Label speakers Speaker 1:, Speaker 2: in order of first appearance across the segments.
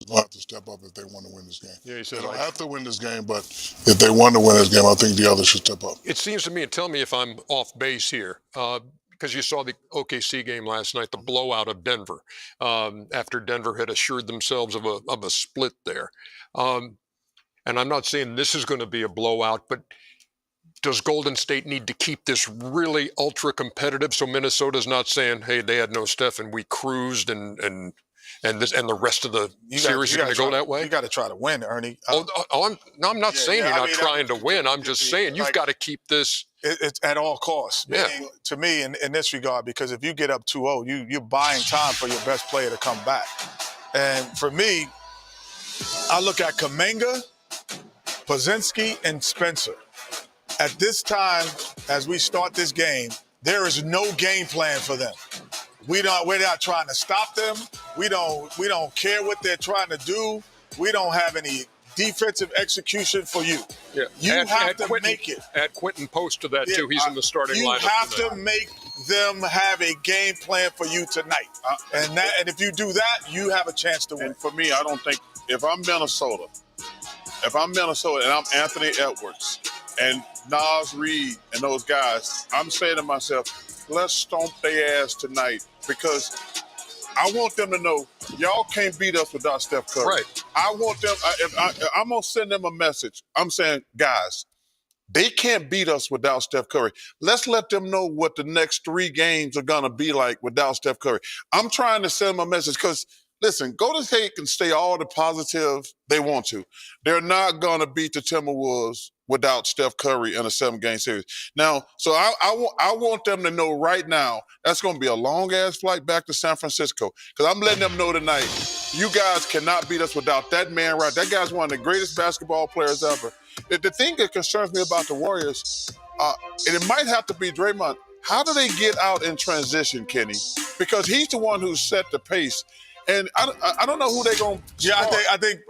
Speaker 1: Going to have to step up if they want to win this game.
Speaker 2: Yeah, he
Speaker 1: They
Speaker 2: said
Speaker 1: don't
Speaker 2: like.
Speaker 1: have to win this game, but if they want to win this game, I think the others should step up.
Speaker 2: It seems to me, and tell me if I'm off base here, because you saw the OKC game last night, the blowout of Denver, after Denver had assured themselves of a split there. Um, and I'm not saying this is going to be a blowout, but does Golden State need to keep this really ultra competitive so Minnesota's not saying, "Hey, they had no Steph and we cruised and the rest of the series is going to go that way"?
Speaker 3: You got to try to win, Ernie.
Speaker 2: I'm not saying you're not trying to win. I'm just saying you've
Speaker 3: like,
Speaker 2: got to keep this.
Speaker 3: It's at all costs.
Speaker 2: Yeah.
Speaker 3: Meaning, to me, in this regard, because if you get up 2-0, you're buying time for your best player to come back. And for me, I look at Kuminga, Pozinski, and Spencer. At this time, as we start this game, there is no game plan for them. We're not trying to stop them. We don't care what they're trying to do. We don't have any defensive execution for you.
Speaker 2: Yeah.
Speaker 3: You have to make it.
Speaker 2: Add Quentin Post to that too. He's in the starting lineup.
Speaker 3: You have to make them have a game plan for you tonight. And if you do that, you have a chance to win.
Speaker 4: And for me, I don't think if I'm Minnesota and I'm Anthony Edwards and Nas Reed and those guys, I'm saying to myself, let's stomp their ass tonight because I want them to know y'all can't beat us without Steph Curry.
Speaker 2: Right.
Speaker 4: I want them. I'm gonna send them a message. I'm saying, guys, they can't beat us without Steph Curry. Let's let them know what the next 3 games are gonna be like without Steph Curry. I'm trying to send them a message because. Listen, Golden State can stay all the positive they want to. They're not going to beat the Timberwolves without Steph Curry in a 7-game series. Now, so I want them to know right now that's going to be a long-ass flight back to San Francisco because I'm letting them know tonight, you guys cannot beat us without that man right. That guy's one of the greatest basketball players ever. The thing that concerns me about the Warriors, and it might have to be Draymond, how do they get out in transition, Kenny? Because he's the one who set the pace. And I don't know who they're going to
Speaker 3: Yeah, I think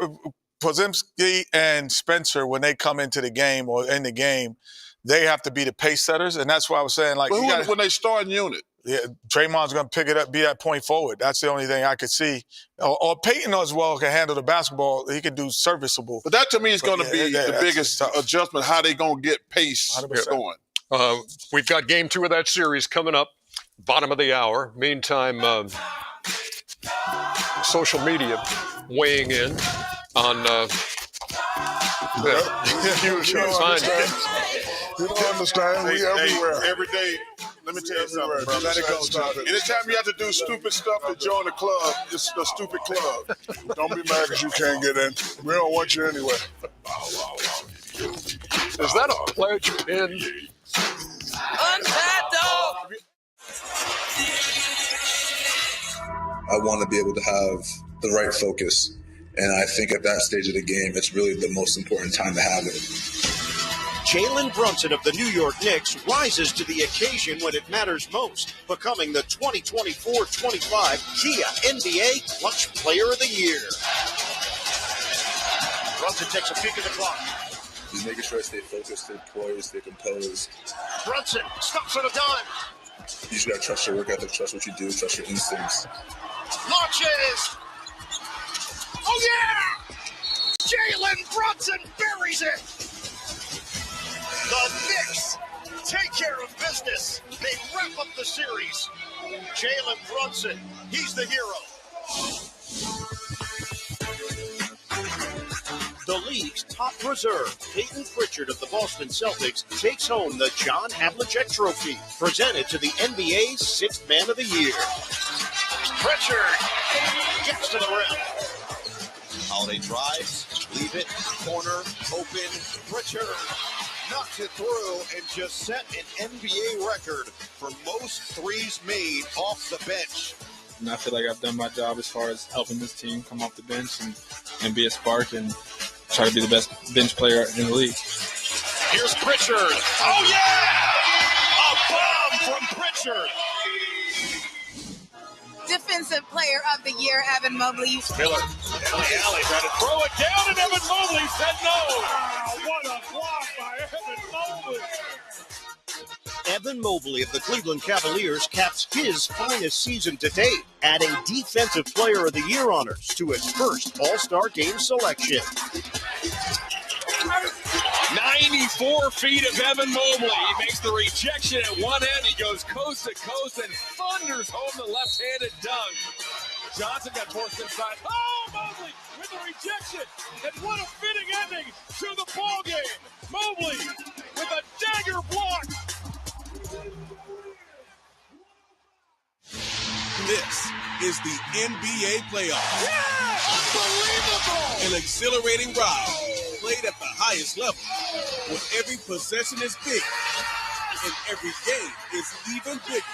Speaker 3: Podziemski and Spencer, when they come into the game or in the game, they have to be the pace setters, and that's why I was saying, like,
Speaker 4: But when they start in unit?
Speaker 3: Yeah, Draymond's going to pick it up, be that point forward. That's the only thing I could see. Or Peyton as well can handle the basketball. He can do serviceable.
Speaker 4: But that to me is going to be the biggest adjustment, how they going to get pace
Speaker 3: 100%.
Speaker 4: going.
Speaker 2: We've got game 2 of that series coming up, bottom of the hour. Meantime, social media weighing in on huge
Speaker 1: You don't understand. We everywhere.
Speaker 4: Every day. Let me tell you something, bro.
Speaker 3: Let it go, stop it.
Speaker 4: Anytime you have to do stupid stuff to join the club, it's a stupid club.
Speaker 1: Don't be mad because you can't get in. We don't want you anyway.
Speaker 2: Is that a pledge in?
Speaker 5: Untied dog.
Speaker 6: I want to be able to have the right focus. And I think at that stage of the game, it's really the most important time to have it.
Speaker 7: Jalen Brunson of the New York Knicks rises to the occasion when it matters most, becoming the 2024-25 Kia NBA Clutch Player of the Year. Brunson takes a peek at the clock.
Speaker 6: He's making sure I stay focused, stay poised, stay composed.
Speaker 7: Brunson stops on a dime.
Speaker 6: You just got to trust your work ethic, trust what you do, trust your instincts.
Speaker 7: Launches! Oh, yeah! Jalen Brunson buries it! The Knicks take care of business. They wrap up the series. Jalen Brunson, he's the hero. The league's top reserve, Peyton Pritchard of the Boston Celtics, takes home the John Havlicek Trophy, presented to the NBA's 6th Man of the Year. Pritchard gets to the rim. Holiday drives, leave it, corner, open, Pritchard knocks it through and just set an NBA record for most threes made off the bench.
Speaker 8: And I feel like I've done my job as far as helping this team come off the bench and be a spark and try to be the best bench player in the league.
Speaker 7: Here's Pritchard. Oh, yeah! A bomb from Pritchard.
Speaker 5: Defensive Player of the Year, Evan Mobley.
Speaker 7: Miller, alley, trying to throw it down, and Evan Mobley said no.
Speaker 9: Wow, what a block by Evan Mobley.
Speaker 7: Evan Mobley of the Cleveland Cavaliers caps his finest season to date, adding Defensive Player of the Year honors to his first All-Star Game selection.
Speaker 9: 94 feet of Evan Mobley. He makes the rejection at one end. He goes coast to coast and thunders home the left-handed dunk. Johnson got forced inside. Oh, Mobley with the rejection. And what a fitting ending to the ball game. Mobley with a dagger block.
Speaker 10: This is the NBA playoffs.
Speaker 9: Yeah! Unbelievable!
Speaker 10: An exhilarating ride played at the highest level, where every possession is big and every game is even bigger,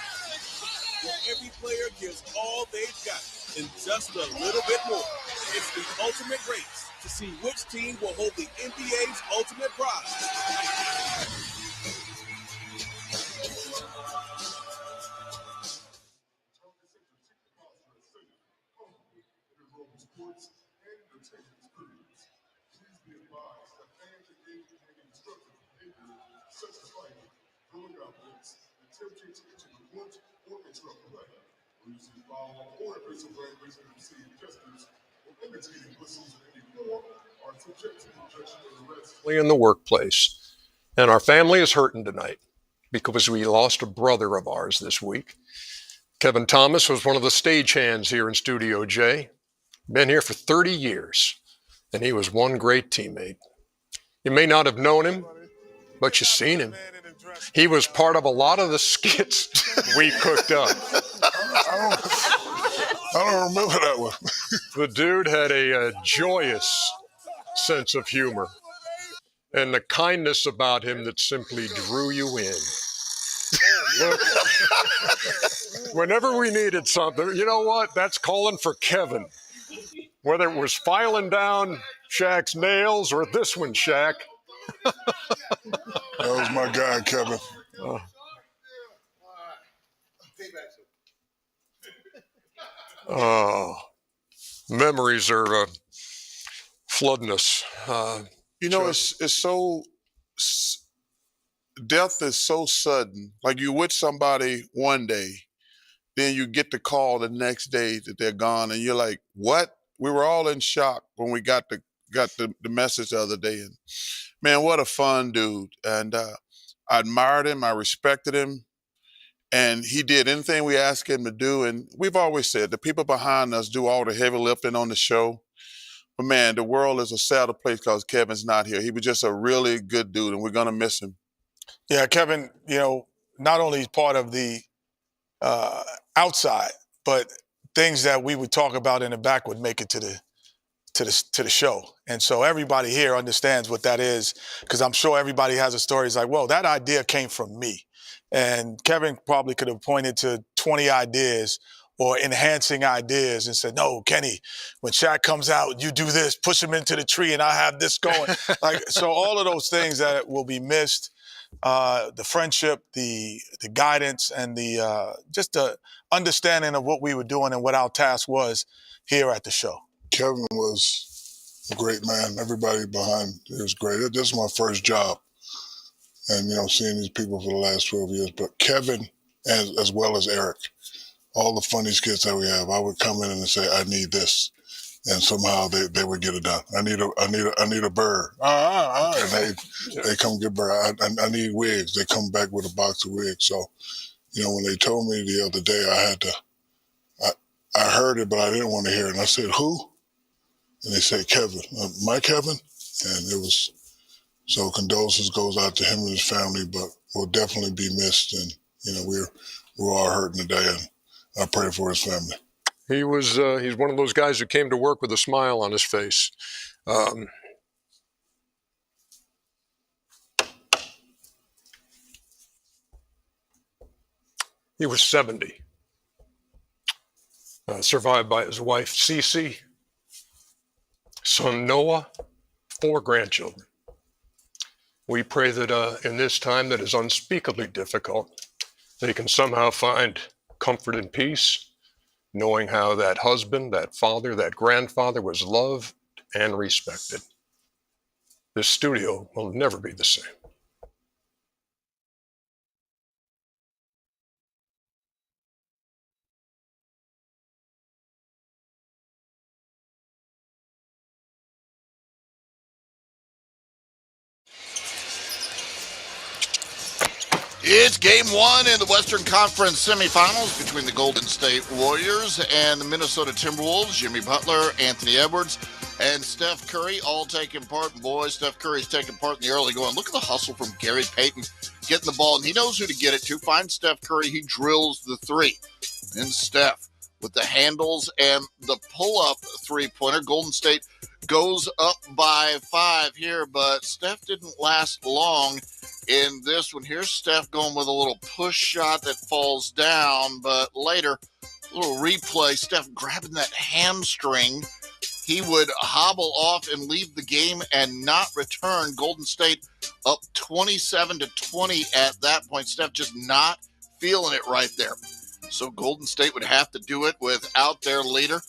Speaker 10: where every player gives all they've got and just a little bit more. It's the ultimate race to see which team will hold the NBA's ultimate prize.
Speaker 2: In the workplace. And our family is hurting tonight because we lost a brother of ours this week. Kevin Thomas was one of the stagehands here in Studio J. Been here for 30 years, and he was one great teammate. You may not have known him, but you've seen him. He was part of a lot of the skits we cooked up.
Speaker 1: I don't remember that one.
Speaker 2: The dude had a joyous sense of humor and the kindness about him that simply drew you in. Look, whenever we needed something, you know what? That's calling for Kevin. Whether it was filing down Shaq's nails or this one, Shaq.
Speaker 1: That was my guy, Kevin.
Speaker 2: Oh, Memories are flooding us.
Speaker 4: You know, it's so death is so sudden. Like you with somebody one day, then you get the call the next day that they're gone, and you're like, "What?" We were all in shock when we got the message the other day. And man, what a fun dude! And I admired him, I respected him, and he did anything we asked him to do. And we've always said the people behind us do all the heavy lifting on the show. But man, the world is a sadder place because Kevin's not here. He was just a really good dude, and we're gonna miss him.
Speaker 3: Yeah, Kevin, not only is part of the outside, but things that we would talk about in the back would make it to the show. And so everybody here understands what that is, because I'm sure everybody has a story. It's like, well, that idea came from me. And Kevin probably could have pointed to 20 ideas or enhancing ideas and said, no, Kenny, when Shaq comes out, you do this, push him into the tree, and I have this going. So all of those things that will be missed, the friendship, the guidance, and the just the understanding of what we were doing and what our task was here at the show.
Speaker 1: Kevin was a great man. Everybody behind it was great. This is my first job. And, seeing these people for the last 12 years. But Kevin, as well as Eric, all the funny skits that we have, I would come in and say, I need this. And somehow they would get it done. I need a bird. And they come get bird. I need wigs. They come back with a box of wigs. So, when they told me the other day, I heard it, but I didn't want to hear it. And I said, who? And they said, Kevin. My Kevin? And it was, so condolences goes out to him and his family, but will definitely be missed. And, we're all hurting today, and I pray for his family.
Speaker 2: He's one of those guys who came to work with a smile on his face. He was 70, survived by his wife, Cece, son Noah, 4 grandchildren. We pray that in this time that is unspeakably difficult, they can somehow find comfort and peace, knowing how that husband, that father, that grandfather was loved and respected. This studio will never be the same.
Speaker 11: It's game 1 in the Western Conference semifinals between the Golden State Warriors and the Minnesota Timberwolves. Jimmy Butler, Anthony Edwards, and Steph Curry all taking part. And boy, Steph Curry's taking part in the early going. Look at the hustle from Gary Payton getting the ball, and he knows who to get it to. Find Steph Curry, he drills the 3. And Steph with the handles and the pull-up three-pointer. Golden State goes up by 5 here, but Steph didn't last long in this one. Here's Steph going with a little push shot that falls down, but later, a little replay, Steph grabbing that hamstring. He would hobble off and leave the game and not return. Golden State up 27-20 at that point. Steph just not feeling it right there. So Golden State would have to do it without their leader.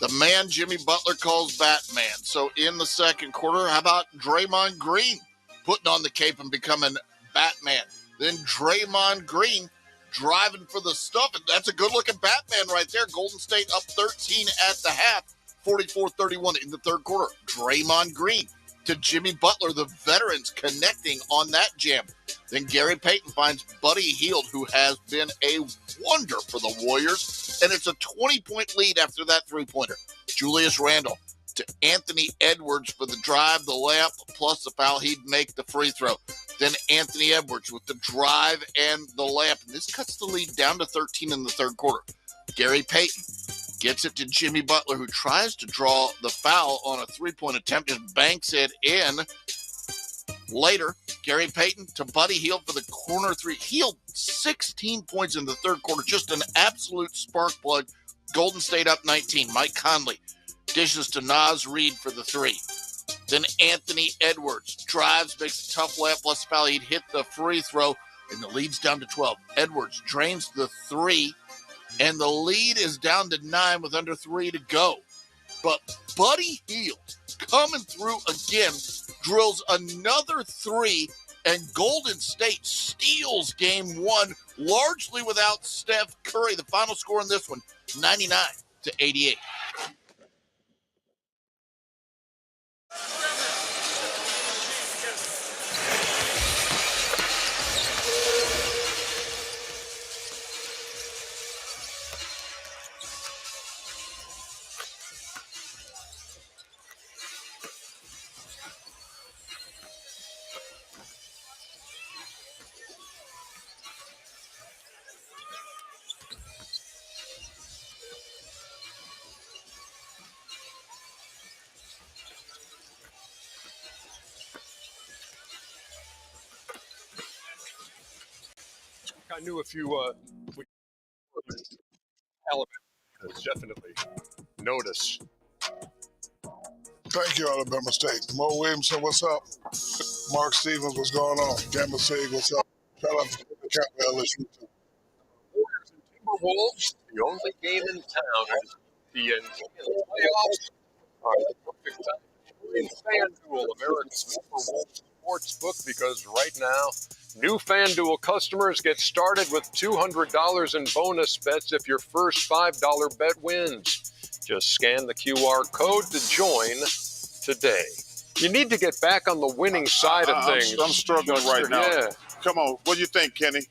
Speaker 11: The man Jimmy Butler calls Batman. So in the second quarter, how about Draymond Green putting on the cape and becoming Batman? Then Draymond Green driving for the stuff, and that's a good-looking Batman right there. Golden State up 13 at the half, 44-31 in the third quarter. Draymond Green to Jimmy Butler, the veterans connecting on that jam. Then Gary Payton finds Buddy Hield, who has been a wonder for the Warriors, and it's a 20-point lead after that three-pointer. Julius Randle to Anthony Edwards for the drive, the layup, plus the foul. He'd make the free throw. Then Anthony Edwards with the drive and the layup. And this cuts the lead down to 13 in the third quarter. Gary Payton gets it to Jimmy Butler, who tries to draw the foul on a three-point attempt and banks it in. Later, Gary Payton to Buddy Hield for the corner 3. Hield 16 points in the third quarter. Just an absolute spark plug. Golden State up 19. Mike Conley dishes to Naz Reid for the 3. Then Anthony Edwards drives, makes a tough layup, plus foul. He'd hit the free throw, and the lead's down to 12. Edwards drains the 3, and the lead is down to 9 with under 3 to go. But Buddy Hield coming through again, drills another three, and Golden State steals game one, largely without Steph Curry. The final score in this one, 99-88.
Speaker 2: I knew if you Alabama definitely notice.
Speaker 1: Thank you, Alabama State. Mo Williamson, what's up? Mark Stevens, what's going on? Gamma Sig, what's up? Shout out to the Cavaliers.
Speaker 2: Warriors and Timberwolves, the only game in town. The playoffs are the perfect time to join FanDuel, America's #1 sports book, because right now, new FanDuel customers get started with $200 in bonus bets if your first $5 bet wins. Just scan the QR code to join today. You need to get back on the winning side of things.
Speaker 4: I'm struggling right now.
Speaker 2: Yeah.
Speaker 4: Come on, what do you think, Kenny?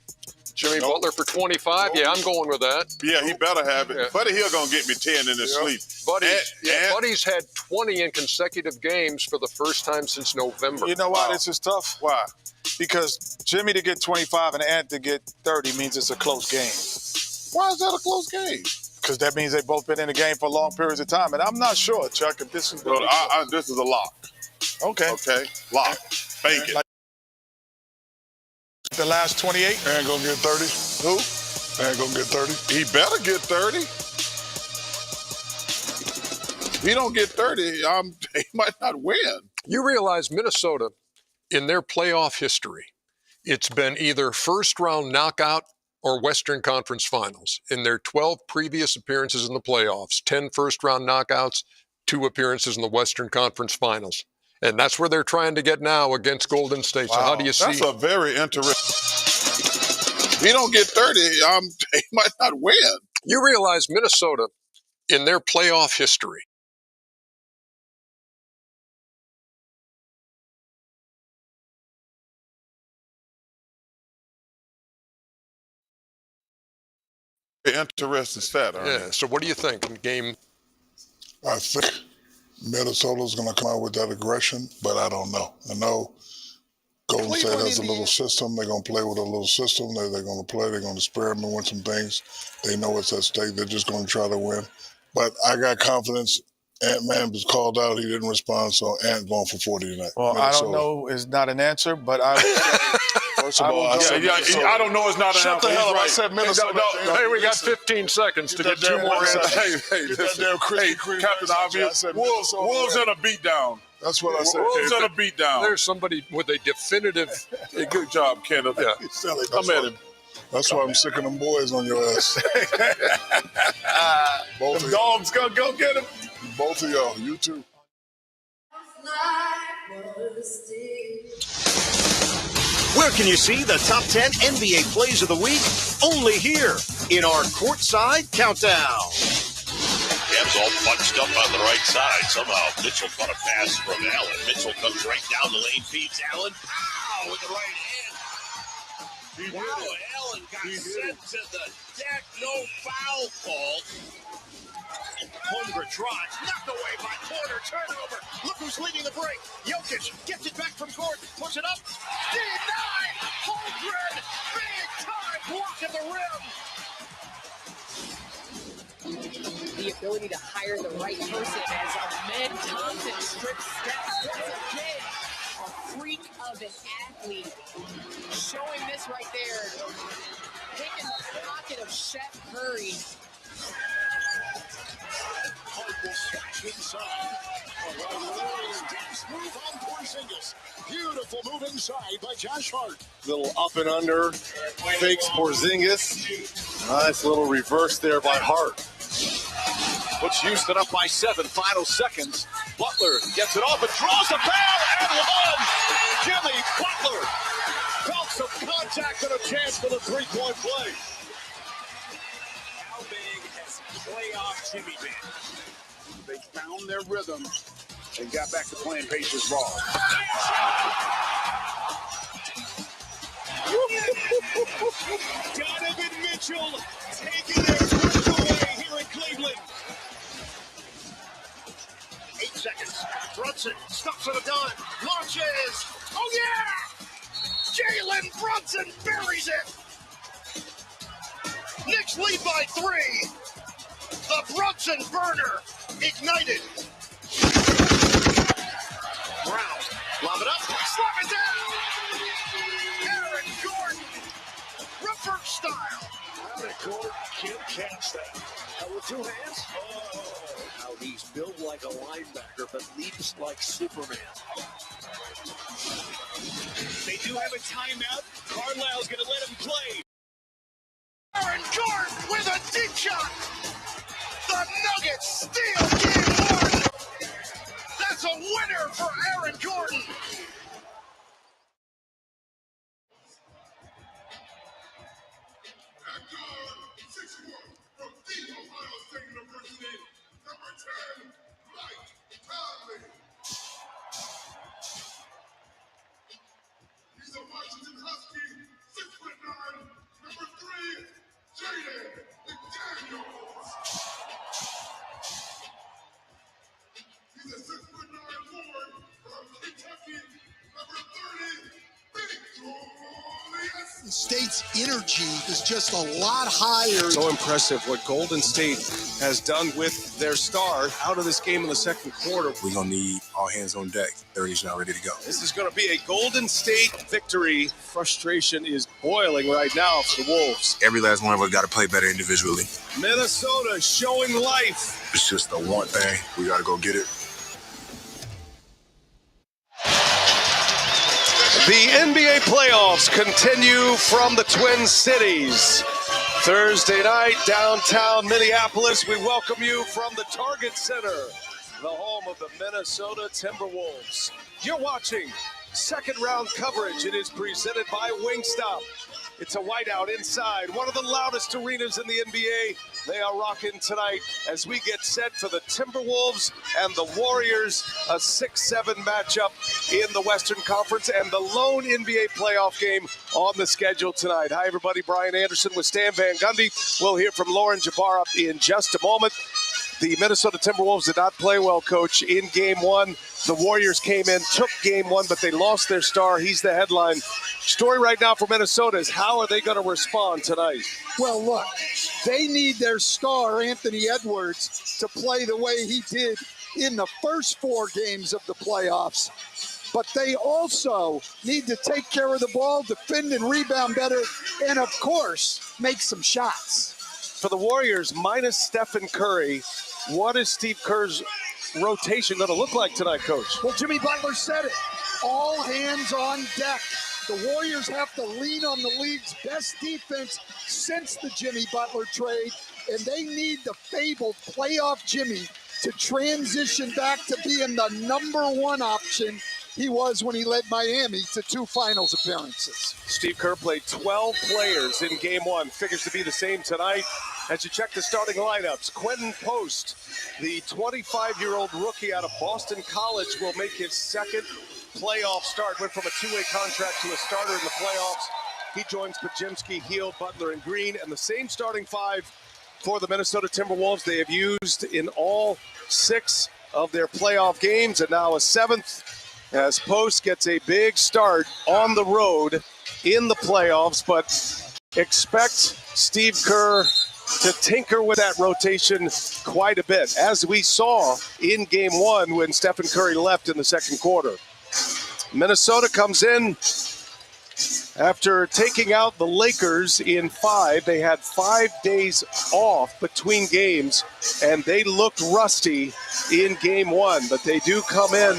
Speaker 2: Jimmy Butler for 25? Yeah, I'm going with that.
Speaker 4: Yeah, he better have it.
Speaker 2: Yeah.
Speaker 4: Buddy Hield going to get me 10 in his sleep.
Speaker 2: Buddy's had 20 in consecutive games for the first time since November.
Speaker 3: You know why this is tough?
Speaker 4: Why?
Speaker 3: Because Jimmy to get 25 and Ant to get 30 means it's a close game.
Speaker 4: Why is that a close game?
Speaker 3: Because that means they've both been in the game for long periods of time. And I'm not sure, Chuck, if this is
Speaker 4: Well, this is a lock.
Speaker 3: Okay.
Speaker 4: Okay, lock. Fake it.
Speaker 3: The last 28?
Speaker 1: Ant gonna get 30?
Speaker 4: Who?
Speaker 1: Ant gonna get 30?
Speaker 4: He better get 30. He don't get 30, he might not win.
Speaker 2: You realize Minnesota, in their playoff history, it's been either first-round knockout or Western Conference Finals. In their 12 previous appearances in the playoffs, 10 first-round knockouts, 2 appearances in the Western Conference Finals. And that's where they're trying to get now against Golden State. So how do you see?
Speaker 4: That's a very interesting. He don't get 30, he might not win.
Speaker 2: You realize Minnesota, in their playoff history,
Speaker 4: Interesting stat.
Speaker 2: yeah. So what do you think in game?
Speaker 1: I think Minnesota's going to come out with that aggression, but I don't know. I know Golden State has a little system. They're going to play with a little system. They're going to play. They're going to experiment with some things. They know it's at stake. They're just going to try to win. But I got confidence. Ant-Man was called out. He didn't respond, so Ant going for 40 tonight.
Speaker 3: Well,
Speaker 1: Minnesota.
Speaker 3: I don't know is not an answer, but I would say,
Speaker 1: first of all, I said Minnesota.
Speaker 4: I don't know it's not an answer.
Speaker 1: Shut the hell up.
Speaker 4: Right.
Speaker 1: I said Minnesota.
Speaker 2: Hey, we got 15 seconds to get 2 more answers.
Speaker 4: Captain Obvious. Wolves in a beatdown.
Speaker 1: That's what I said.
Speaker 4: Wolves in a beatdown.
Speaker 2: There's somebody with a definitive.
Speaker 4: Hey, good job, Kenneth.
Speaker 2: Yeah.
Speaker 4: Come at him.
Speaker 1: That's why I'm sick of them boys on your ass. Both
Speaker 3: the
Speaker 1: of
Speaker 3: dogs go get him.
Speaker 1: Both of y'all. You too.
Speaker 7: Where can you see the top 10 NBA plays of the week? Only here in our Courtside Countdown.
Speaker 12: Cavs all bunched up on the right side. Somehow Mitchell caught a pass from Allen. Mitchell comes right down the lane, feeds Allen. Pow! With the right hand. Wow, Allen got sent to the deck. No foul call. Holmgren tries. Knocked away by Porter. Turnover. Look who's leading the break. Jokic gets it back from Gordon. Puts it up. Denied. Holmgren. Big time block at the rim.
Speaker 13: The ability to hire the right person as Ahmed Thompson strips steps once again. A freak of an athlete. Showing this right there. Picking the pocket of Steph Curry.
Speaker 12: Hart will slash inside. Steps move on Porzingis. Beautiful move inside by Josh Hart.
Speaker 14: Little up and under. Fakes Porzingis. Nice little reverse there by Hart.
Speaker 7: Puts Houston up by 7, final seconds. Butler gets it off and draws the foul and one. Jimmy Butler felt some contact and a chance for the three-point play.
Speaker 9: How big has playoff Jimmy been?
Speaker 14: They found their rhythm and got back to playing Pacers ball.
Speaker 7: Donovan Mitchell taking their breath away here in Cleveland. 8 seconds. Brunson stops at a dime. Launches. Oh, yeah! Jalen Brunson buries it. Knicks lead by 3. The Brunson burner ignited. Brown, lob it up, slap it down. Aaron Gordon, Rupert style.
Speaker 14: Aaron Gordon can't catch that.
Speaker 7: With 2 hands. Oh, how he's built like a linebacker, but leaps like Superman.
Speaker 9: They do have a timeout. Carlisle's going to let him play.
Speaker 7: Aaron Gordon with a deep shot. The Nuggets steal game 1. That's a winner for Aaron Gordon.
Speaker 15: He's a Washington Husky, 6'9", number 3, Jaden McDaniels. He's a 6'9" forward from Kentucky, number 30, Big Julius.
Speaker 16: The State's energy is just a lot higher.
Speaker 17: So impressive what Golden State has done with their star out of this game in the second quarter.
Speaker 18: We're going to need all hands on deck. 30's not ready to go.
Speaker 17: This is going to be a Golden State victory. Frustration is boiling right now for the Wolves.
Speaker 18: Every last one of us got to play better individually.
Speaker 17: Minnesota showing life.
Speaker 18: It's just the one thing. We got to go get it.
Speaker 17: The NBA playoffs continue from the Twin Cities. Thursday night, downtown Minneapolis, we welcome you from the Target Center, the home of the Minnesota Timberwolves. You're watching second round coverage. It is presented by Wingstop. It's a whiteout inside one of the loudest arenas in the NBA. They are rocking tonight as we get set for the Timberwolves and the Warriors, a 6-7 matchup in the Western Conference and the lone NBA playoff game on the schedule tonight. Hi, everybody. Brian Anderson with Stan Van Gundy. We'll hear from Lauren Jabara in just a moment. The Minnesota Timberwolves did not play well, Coach, in Game 1. The Warriors came in, took Game 1, but they lost their star. He's the headline. Story right now for Minnesota is how are they going to respond tonight?
Speaker 16: Well, look, they need their star, Anthony Edwards, to play the way he did in the first 4 games of the playoffs. But they also need to take care of the ball, defend and rebound better, and, of course, make some shots.
Speaker 17: For the Warriors, minus Stephen Curry, what is Steve Kerr's rotation going to look like tonight, Coach?
Speaker 16: Well, Jimmy Butler said it. All hands on deck. The Warriors have to lean on the league's best defense since the Jimmy Butler trade, and they need the fabled playoff Jimmy to transition back to being the number 1 option he was when he led Miami to 2 finals appearances.
Speaker 17: Steve Kerr played 12 players in Game 1. Figures to be the same tonight. As you check the starting lineups, Quentin Post, the 25-year-old rookie out of Boston College, will make his second playoff start. Went from a 2-way contract to a starter in the playoffs. He joins Podziemski, Hield, Butler, and Green, and the same starting 5 for the Minnesota Timberwolves they have used in all 6 of their playoff games, and now a 7th as Post gets a big start on the road in the playoffs, but expect Steve Kerr to tinker with that rotation quite a bit, as we saw in Game 1 when Stephen Curry left in the second quarter. Minnesota comes in after taking out the Lakers in 5. They had 5 days off between games, and they looked rusty in Game 1, but they do come in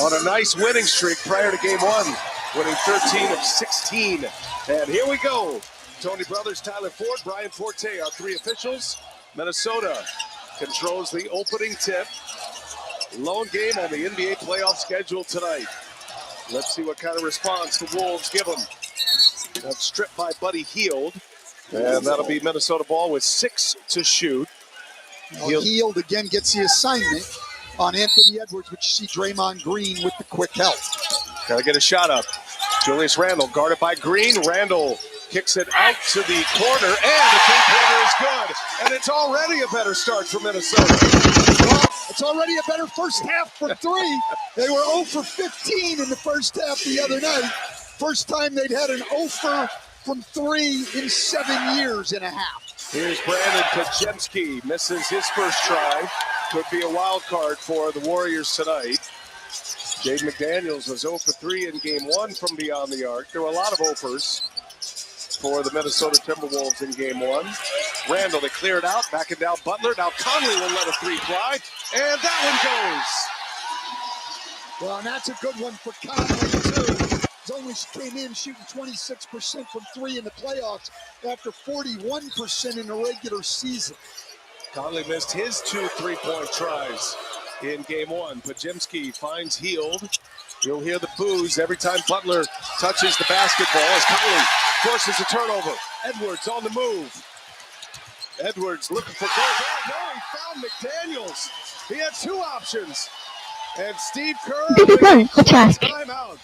Speaker 17: on a nice winning streak prior to Game 1, winning 13 of 16. And here we go. Tony Brothers, Tyler Ford, Brian Forte, our 3 officials. Minnesota controls the opening tip. Lone game on the NBA playoff schedule tonight. Let's see what kind of response the Wolves give them. That's stripped by Buddy Hield. And that'll be Minnesota ball with 6 to shoot.
Speaker 16: Hield again gets the assignment on Anthony Edwards, which you see Draymond Green with the quick help.
Speaker 17: Gotta get a shot up. Julius Randle guarded by Green. Randle kicks it out to the corner, and the three-pointer is good. And it's already a better start for Minnesota.
Speaker 16: Well, it's already a better first half for 3. They were 0 for 15 in the first half the other night. First time they'd had an 0 from 3 in 7 years and a half.
Speaker 17: Here's Brandon Podziemski. Misses his first try. Could be a wild card for the Warriors tonight. Dave McDaniels was 0 for 3 in game 1 from beyond the arc. There were a lot of 0-fers for the Minnesota Timberwolves in game 1. Randall to clear it out, backing down Butler. Now Conley will let a 3 fly, and that one goes.
Speaker 16: Well, and that's a good one for Conley, too. Only came in shooting 26% from 3 in the playoffs after 41% in the regular season.
Speaker 17: Conley missed his 2 3-point tries in game 1. Podziemski finds Hield. You'll hear the boos every time Butler touches the basketball as Conley forces a turnover. Edwards on the move. Edwards looking for goals. Oh, no, he found McDaniels. He had 2 options. And Steve Kerr timeout.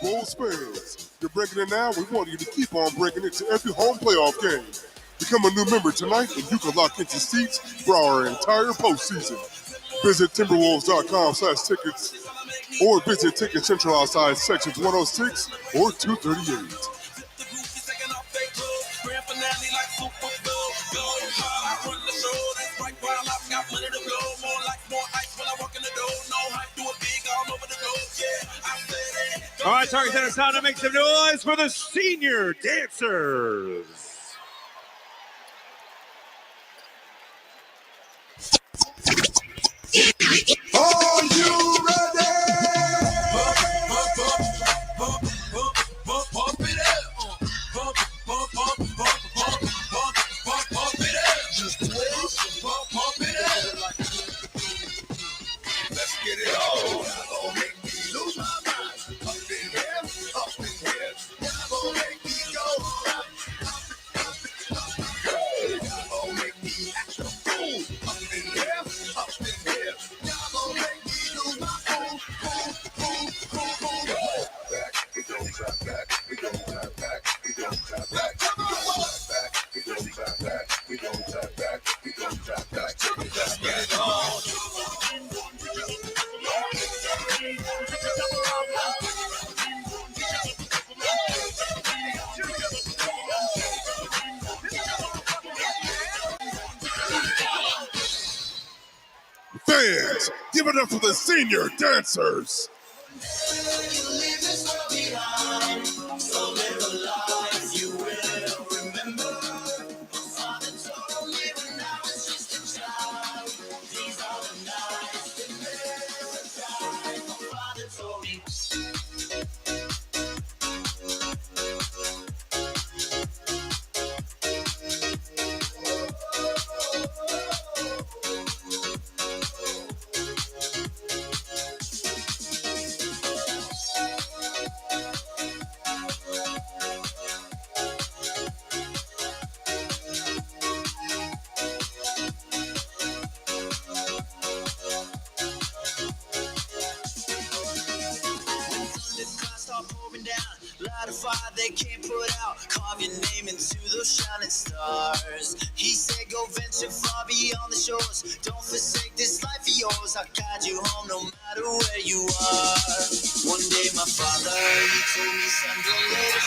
Speaker 15: Wolves fans, you're breaking it now. We want you to keep on breaking it to every home playoff game. Become a new member tonight, and you can lock into seats for our entire postseason. Visit Timberwolves.com/tickets or visit Ticket Central outside sections 106 or 238.
Speaker 9: All right, Target Center, time to make some noise for the senior dancers.
Speaker 15: Are you ready?
Speaker 10: Pump it up. Pump it up. Just twist. Pump it up. Let's get it on. Don't make me lose my mind. Up in here. Don't make me go. Don't make me act a fool. Up in here. Don't make me lose my cool. Back, we don't clap back. We don't clap back. We don't clap back. We don't clap back. We don't clap back. We don't clap back. Let's get it on.
Speaker 15: Fans, give it up for the senior dancers.
Speaker 19: Light a fire they can't put out. Carve your name into those shining stars. He said go venture far beyond the shores. Don't forsake this life of yours. I'll guide you home no matter where you are. One day my father, he told me, son, don't let it.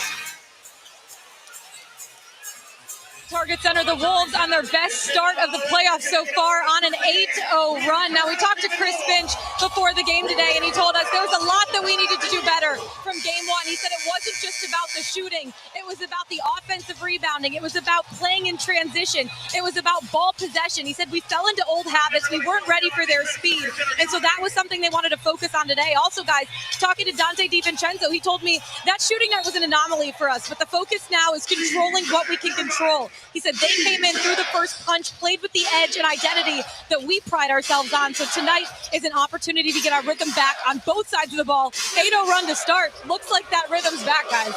Speaker 20: Target Center, the Wolves on their best start of the playoffs so far on an 8-0 run. Now, we talked to Chris Finch before the game today, and he told us there was a lot that we needed to do better clear from game one. He said it wasn't just about the shooting. It was about the offensive rebounding. It was about playing in transition. It was about ball possession. He said we fell into old habits. We weren't ready for their speed. And so that was something they wanted to focus on today. Also, guys, talking to Dante DiVincenzo, he told me that shooting night was an anomaly for us, but the focus now is controlling what we can control. He said they came in through the first punch, played with the edge and identity that we pride ourselves on. So tonight is an opportunity to get our rhythm back on both sides of the ball. 8-0 run to start. Looks like that rhythm's back, guys.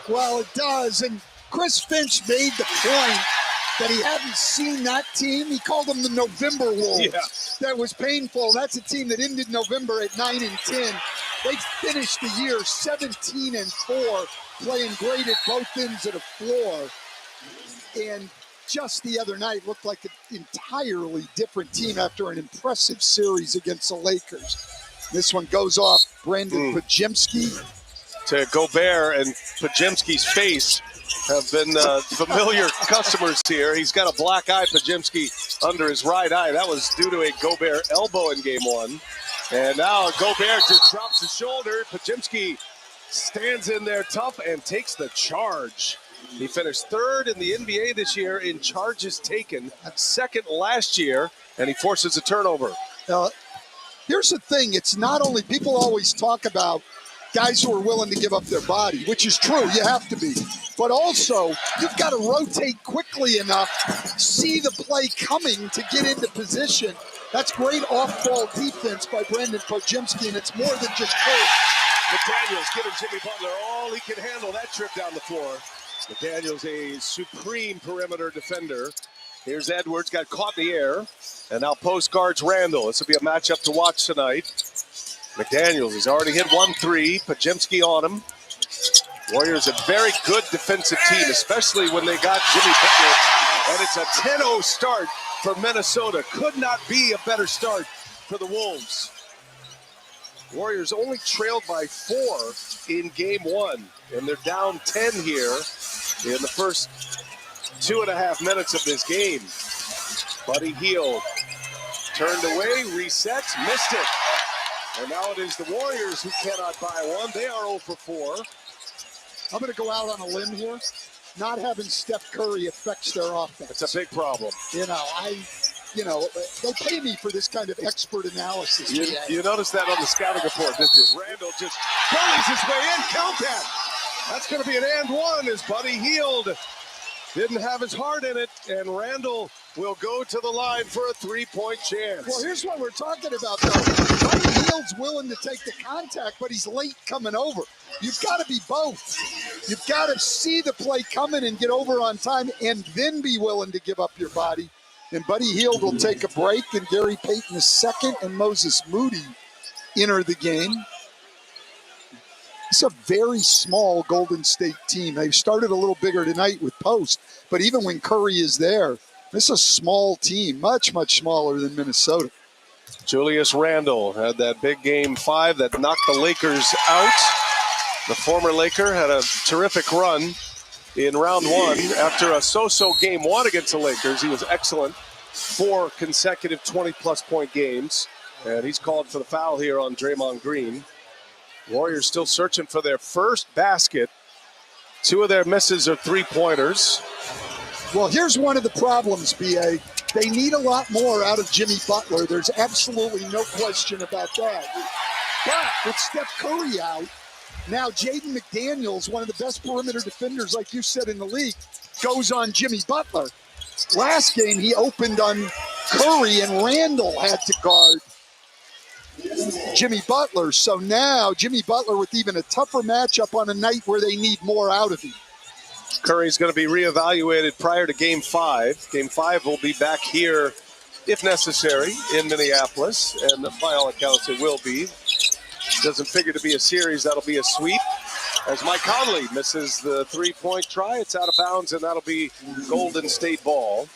Speaker 16: Well, it does. And Chris Finch made the point that he hadn't seen that team. He called them the November Wolves. Yeah. That was painful. That's a team that ended November at 9-10. They finished the year 17-4, playing great at both ends of the floor. And just the other night looked like an entirely different team after an impressive series against the Lakers. This one goes off Brandon Podziemski.
Speaker 17: To Gobert and Podziemski's face have been familiar customers here. He's got a black eye, Podziemski, under his right eye. That was due to a Gobert elbow in game one. And now Gobert just drops his shoulder. Podziemski stands in there tough and takes the charge. He finished third in the NBA this year in charges taken, second last year, and he forces a turnover.
Speaker 16: Here's the thing. It's not only, people always talk about guys who are willing to give up their body, which is true, you have to be. But also, you've got to rotate quickly enough, see the play coming to get into position. That's great off-ball defense by Brandon Podziemski, and it's more than just courage.
Speaker 17: McDaniels giving Jimmy Butler all he can handle that trip down the floor. McDaniels, a supreme perimeter defender. Here's Edwards, got caught in the air, and now post guards Randall. This will be a matchup to watch tonight. McDaniels has already hit 1-3. Podziemski on him. Warriors a very good defensive team, especially when they got Jimmy Butler. And it's a 10-0 start for Minnesota. Could not be a better start for the Wolves. Warriors only trailed by 4 in game one, and they're down 10 here in the first 2.5 minutes of this game. Buddy Hield turned away, resets, missed it. And now it is the Warriors who cannot buy one. They are 0 for 4.
Speaker 16: I'm going to go out on a limb here. Not having Steph Curry affects their offense.
Speaker 17: It's a big problem.
Speaker 16: They pay me for this kind of expert analysis.
Speaker 17: You noticed that on the scouting report, didn't you? Randall just bullies his way in. Count that. That's going to be an and one as Buddy Hield didn't have his heart in it, and Randall will go to the line for a three-point chance.
Speaker 16: Well, here's what we're talking about, though. Buddy Hield's willing to take the contact, but he's late coming over. You've got to be both. You've got to see the play coming and get over on time, and then be willing to give up your body. And Buddy Hield will take a break, and Gary Payton II and Moses Moody enter the game. It's a very small Golden State team. They've started a little bigger tonight with Post, but even when Curry is there, this is a small team, much, much smaller than Minnesota.
Speaker 17: Julius Randle had that big game 5 that knocked the Lakers out. The former Laker had a terrific run in round 1 after a so-so game 1 against the Lakers. He was excellent. 4 consecutive 20-plus point games, and he's called for the foul here on Draymond Green. Warriors still searching for their first basket. 2 of their misses are three-pointers.
Speaker 16: Well, here's one of the problems, B.A. They need a lot more out of Jimmy Butler. There's absolutely no question about that. But with Steph Curry out, now Jaden McDaniels, one of the best perimeter defenders, like you said, in the league, goes on Jimmy Butler. Last game, he opened on Curry, and Randall had to guard Jimmy Butler. So now Jimmy Butler with even a tougher matchup on a night where they need more out of him.
Speaker 17: Curry's going to be reevaluated prior to Game 5. Game 5 will be back here, if necessary, in Minneapolis. And by all accounts, it will be. Doesn't figure to be a series. That'll be a sweep. As Mike Conley misses the three-point try, it's out of bounds, and that'll be Golden State ball.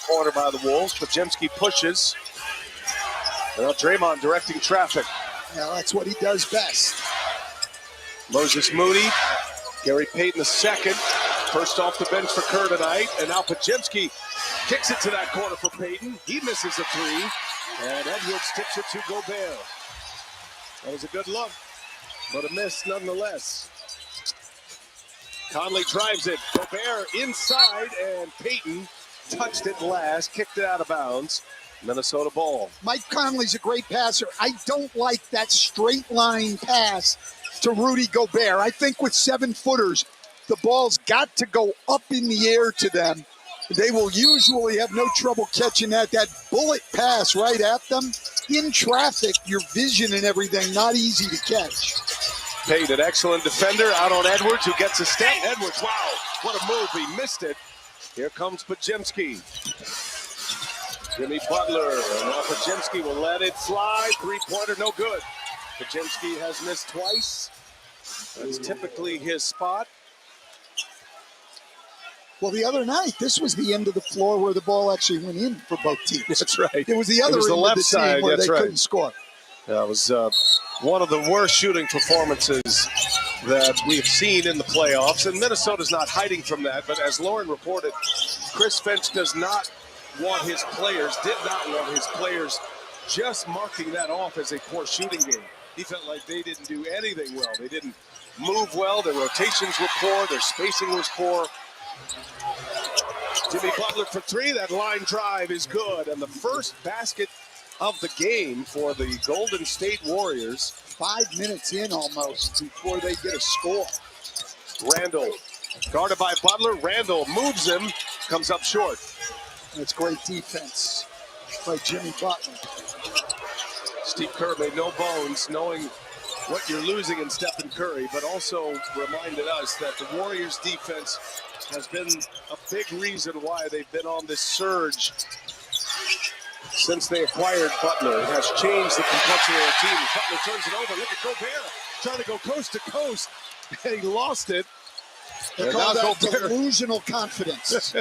Speaker 17: Corner by the Wolves. Podziemski pushes. And now Draymond directing traffic.
Speaker 16: Yeah, that's what he does best.
Speaker 17: Moses Moody, Gary Payton II, first off the bench for Kerr tonight. And now Podziemski kicks it to that corner for Payton. He misses a 3. And Edwards tips it to Gobert. That was a good look, but a miss nonetheless. Conley drives it. Gobert inside, and Payton touched it last, kicked it out of bounds. Minnesota ball.
Speaker 16: Mike Conley's a great passer. I don't like that straight line pass to Rudy Gobert. I think with 7-footers, the ball's got to go up in the air to them. They will usually have no trouble catching that. That bullet pass right at them. In traffic, your vision and everything, not easy to catch.
Speaker 17: Payton, an excellent defender, out on Edwards, who gets a step. Edwards, wow, what a move. He missed it. Here comes Podziemski. Jimmy Butler, and now Podziemski will let it fly. Three-pointer, no good. Podziemski has missed twice. That's typically his spot.
Speaker 16: Well, the other night, this was the end of the floor where the ball actually went in for both teams.
Speaker 17: That's right.
Speaker 16: It was the other end
Speaker 17: left
Speaker 16: of the
Speaker 17: side,
Speaker 16: team where
Speaker 17: that's
Speaker 16: they
Speaker 17: right.
Speaker 16: couldn't score.
Speaker 17: That was one of the worst shooting performances that we've seen in the playoffs, and Minnesota's not hiding from that, but as Lauren reported, Chris Finch did not want his players just marking that off as a poor shooting game. He felt like they didn't do anything well. They didn't move well, their rotations were poor, their spacing was poor. Jimmy Butler for three, that line drive is good, and the first basket of the game for the Golden State Warriors.
Speaker 16: 5 minutes in almost before they get a score.
Speaker 17: Randall, guarded by Butler. Randall moves him, comes up short.
Speaker 16: That's great defense by Jimmy Butler.
Speaker 17: Steve Kerr made no bones knowing what you're losing in Stephen Curry, but also reminded us that the Warriors defense has been a big reason why they've been on this surge since they acquired Butler. It has changed the complexion of their team. Butler turns it over. Look at Gobert trying to go coast to coast, and he lost it.
Speaker 16: They call that delusional confidence.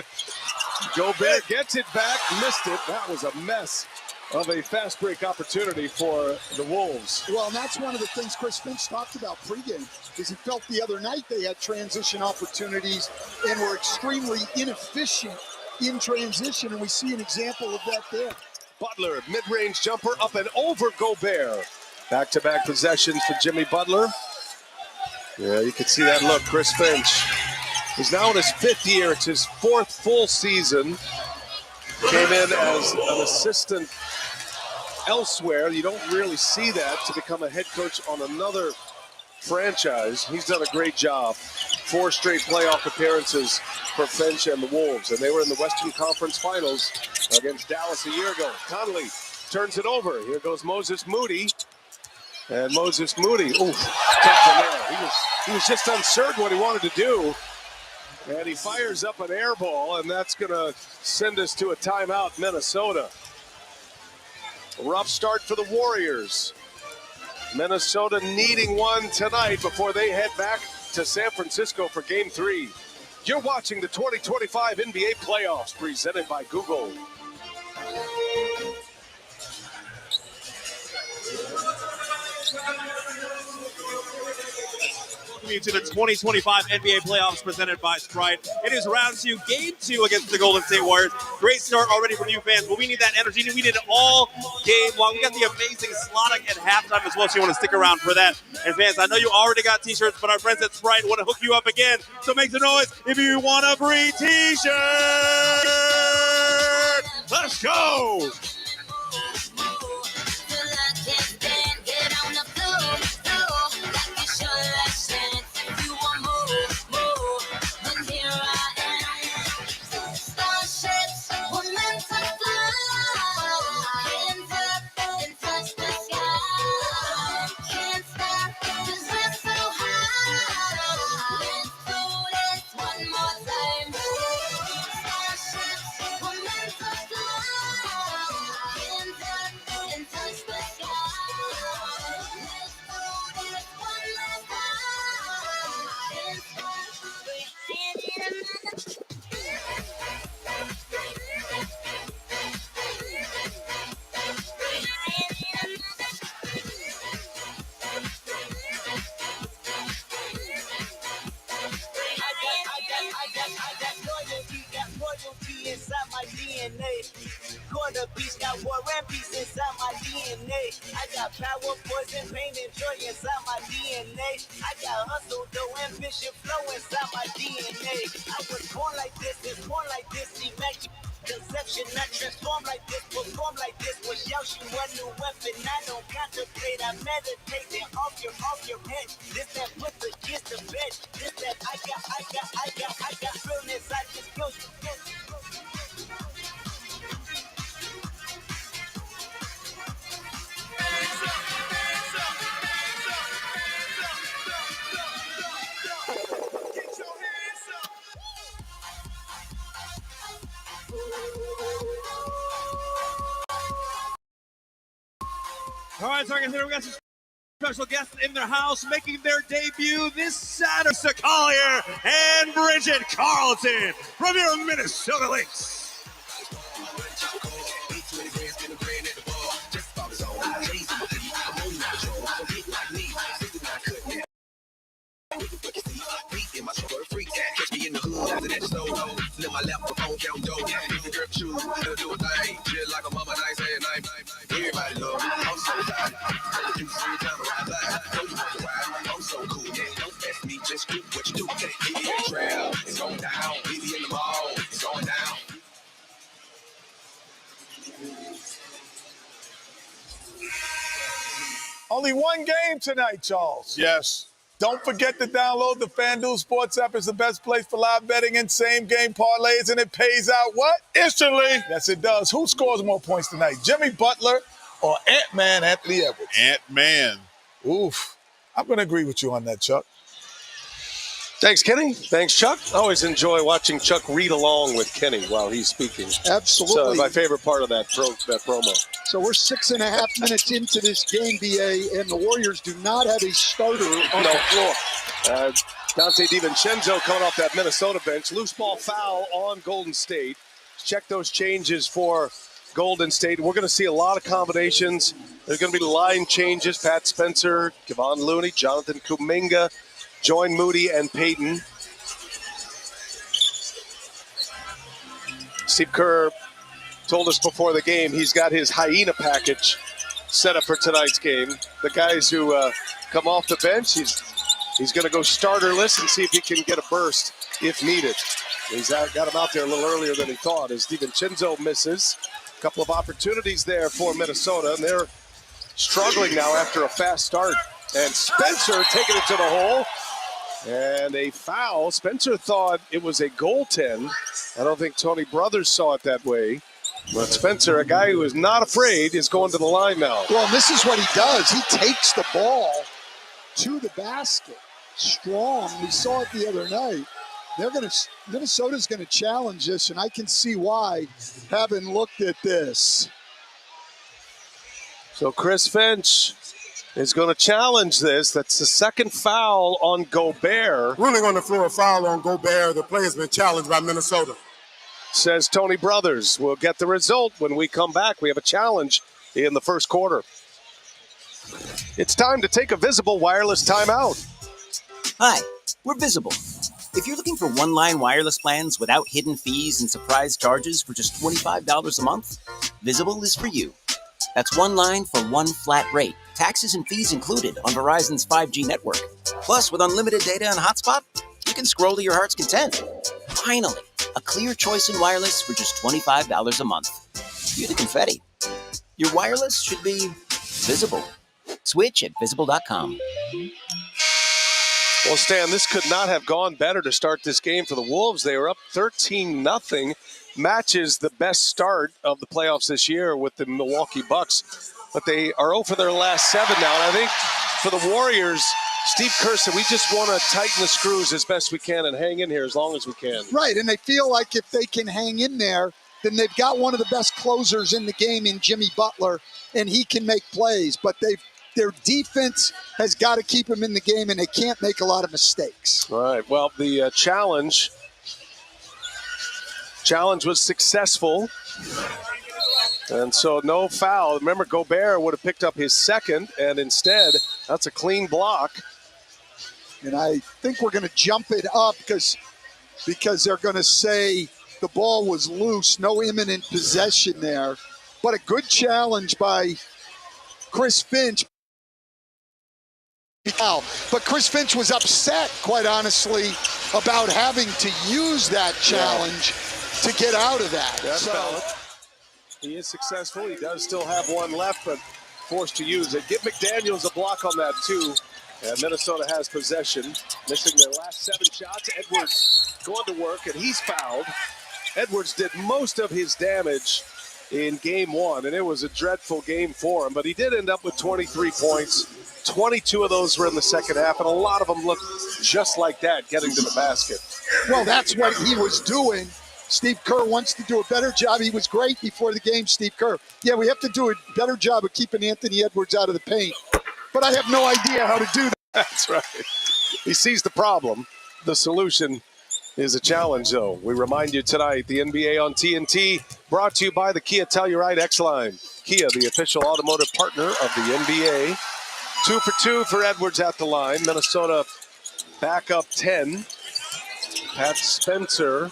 Speaker 17: Gobert gets it back, missed it. That was a mess of a fast break opportunity for the Wolves.
Speaker 16: Well, and that's one of the things Chris Finch talked about pregame, is he felt the other night they had transition opportunities and were extremely inefficient in transition, and we see an example of that there.
Speaker 17: Butler, mid-range jumper up and over Gobert. Back-to-back possessions for Jimmy Butler. Yeah, you can see that look. Chris Finch is now in his 5th year. It's his 4th full season. Came in as an assistant elsewhere. You don't really see that to become a head coach on another franchise. He's done a great job. 4 straight playoff appearances for Finch and the Wolves, and they were in the Western Conference Finals against Dallas a year ago. Conley turns it over. Here goes Moses Moody. And Moses Moody, tough from there. He was just uncertain what he wanted to do. And he fires up an air ball, and that's going to send us to a timeout, Minnesota. A rough start for the Warriors. Minnesota needing one tonight before they head back to San Francisco for Game 3. You're watching the 2025 NBA playoffs presented by Google.
Speaker 21: Welcome you to the 2025 NBA playoffs presented by Sprite. It is round 2, game 2 against the Golden State Warriors. Great start already from you fans, but we need that energy. We need it all game long. We got the amazing slotting at halftime as well, so you want to stick around for that. And fans, I know you already got t-shirts, but our friends at Sprite want to hook you up again. So make some noise if you want a free t-shirt. Let's go.
Speaker 19: DNA. I got power, poison, pain, and joy inside my DNA. I got hustle, though, ambition, flow inside my DNA. I was born like this, immaculate conception. I transform like this, perform like this. Was Yoshi one new weapon? I don't contemplate, I meditate. Then off your head. This that put the kids to bed. This that I got realness. I just go.
Speaker 21: All right, so I can hear we got some special guests in their house making their debut this Saturday. Collier and Bridget Carlton from your Minnesota Lynx.
Speaker 6: Live my lap on count dough. If the girl choose, they'll do a thing. Just like a mama, nice and nice. Everybody love me. I'm so tired. You free time to ride by. Know you want to ride. I'm so cool. Don't ask me, just do what you do. Baby, in the trail, it's going down. Baby, in the mall, it's going down.
Speaker 3: Only one game tonight, Charles.
Speaker 4: Yes.
Speaker 3: Don't forget to download the FanDuel Sports app. It's the best place for live betting and same-game parlays, and it pays out what?
Speaker 4: Instantly.
Speaker 3: Yes, it does. Who scores more points tonight, Jimmy Butler or Ant-Man Anthony Edwards?
Speaker 4: Ant-Man.
Speaker 3: Oof. I'm going to agree with you on that, Chuck.
Speaker 17: Thanks, Kenny. Thanks, Chuck. I always enjoy watching Chuck read along with Kenny while he's speaking.
Speaker 16: Absolutely.
Speaker 17: So my favorite part of that promo.
Speaker 16: So we're 6.5 minutes into this game, BA, and the Warriors do not have a starter on the floor.
Speaker 17: Dante DiVincenzo coming off that Minnesota bench. Loose ball foul on Golden State. Check those changes for Golden State. We're going to see a lot of combinations. There's going to be line changes. Pat Spencer, Kevon Looney, Jonathan Kuminga, join Moody and Payton. Steve Kerr told us before the game he's got his hyena package set up for tonight's game. The guys who come off the bench, he's going to go starterless and see if he can get a burst if needed. He's got him out there a little earlier than he thought as DiVincenzo misses. A couple of opportunities there for Minnesota, and they're struggling now after a fast start. And Spencer taking it to the hole. And a foul. Spencer thought it was a goaltend. I don't think Tony Brothers saw it that way. But Spencer, a guy who is not afraid, is going to the line now.
Speaker 16: Well, and this is what he does. He takes the ball to the basket. Strong. We saw it the other night. Minnesota's going to challenge this, and I can see why, having looked at this.
Speaker 17: So Chris Finch is going to challenge this. That's the second foul on Gobert.
Speaker 15: Ruling on the floor, a foul on Gobert. The play has been challenged by Minnesota.
Speaker 17: Says Tony Brothers. We'll get the result when we come back. We have a challenge in the first quarter. It's time to take a Visible wireless timeout.
Speaker 22: Hi, we're Visible. If you're looking for one-line wireless plans without hidden fees and surprise charges for just $25 a month, Visible is for you. That's one line for one flat rate, taxes and fees included on Verizon's 5G network. Plus, with unlimited data and hotspot, you can scroll to your heart's content. Finally, a clear choice in wireless for just $25 a month. You're the confetti. Your wireless should be visible. Switch at visible.com.
Speaker 17: Well, Stan, this could not have gone better to start this game for the Wolves. They were up 13-0. Matches the best start of the playoffs this year with the Milwaukee Bucks. But they are 0 for their last 7 now. And I think for the Warriors, Steve Kerr said, we just want to tighten the screws as best we can and hang in here as long as we can.
Speaker 16: Right, and they feel like if they can hang in there, then they've got one of the best closers in the game in Jimmy Butler, and he can make plays. But their defense has got to keep them in the game, and they can't make a lot of mistakes.
Speaker 17: All right, well, the challenge was successful. And so no foul. Remember, Gobert would have picked up his second, and instead, that's a clean block.
Speaker 16: And I think we're going to jump it up because they're going to say the ball was loose, no imminent possession there. But a good challenge by Chris Finch. But Chris Finch was upset, quite honestly, about having to use that challenge to get out of that.
Speaker 17: That's valid. He is successful. He does still have one left, but forced to use it. Give McDaniels a block on that, too. And Minnesota has possession, missing their last 7 shots. Edwards going to work, and he's fouled. Edwards did most of his damage in game 1, and it was a dreadful game for him. But he did end up with 23 points. 22 of those were in the second half, and a lot of them looked just like that, getting to the basket.
Speaker 16: Well, that's what he was doing. Steve Kerr wants to do a better job. He was great before the game, Steve Kerr. Yeah, we have to do a better job of keeping Anthony Edwards out of the paint. But I have no idea how to do that.
Speaker 17: That's right. He sees the problem. The solution is a challenge, though. We remind you tonight, the NBA on TNT, brought to you by the Kia Telluride X-Line. Kia, the official automotive partner of the NBA. 2 for 2 for Edwards at the line. Minnesota back up 10. Pat Spencer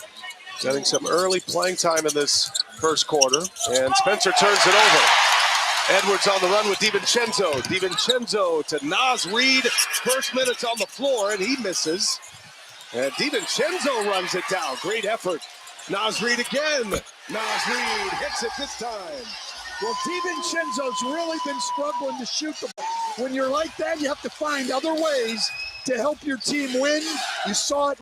Speaker 17: getting some early playing time in this first quarter. And Spencer turns it over. Edwards on the run with DiVincenzo. DiVincenzo to Naz Reid. First minutes on the floor, and he misses. And DiVincenzo runs it down. Great effort. Naz Reid again. Naz Reid hits it this time.
Speaker 16: Well, DiVincenzo's really been struggling to shoot the ball. When you're like that, you have to find other ways to help your team win. You saw it